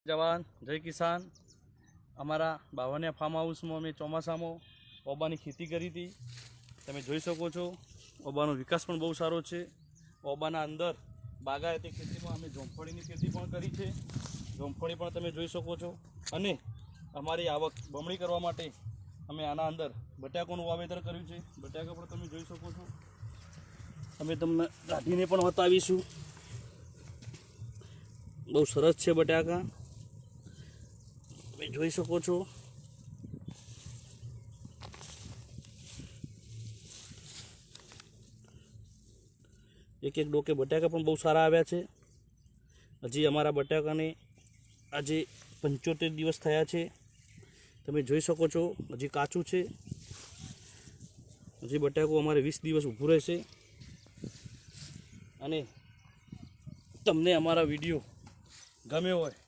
જવાન જય કિસાન। અમારા બાવળિયા ફાર્મ હાઉસમાં અમે ચોમાસામાં ઓબાની ખેતી કરી હતી। તમે જોઈ શકો છો ઓબાનો વિકાસ પણ બહુ સારો છે। ઓબાના અંદર બાગાયતી ખેતીમાં અમે જોમફળીની ખેતી પણ કરી છે। જોમફળી પણ તમે જોઈ શકો છો। અને અમારી આવક બમણી કરવા માટે અમે આના અંદર બટાકાનું વાવેતર કર્યું છે। બટાકા પણ તમે જોઈ શકો છો। અમે તમને કાઢીને પણ બતાવીશું। બહુ સરસ છે બટાકા, તમે જોઈ શકો છો। એક એક ડોકે બટાકા પણ બહુ સારા આવ્યા છે। હજી અમારા બટાકાને આજે 75 દિવસ થયા છે। તમે જોઈ શકો છો હજી કાચું છે। હજી બટાકું અમારે 20 દિવસ ઊભું રહેશે। અને તમને અમારા વિડીયો ગમ્યો હોય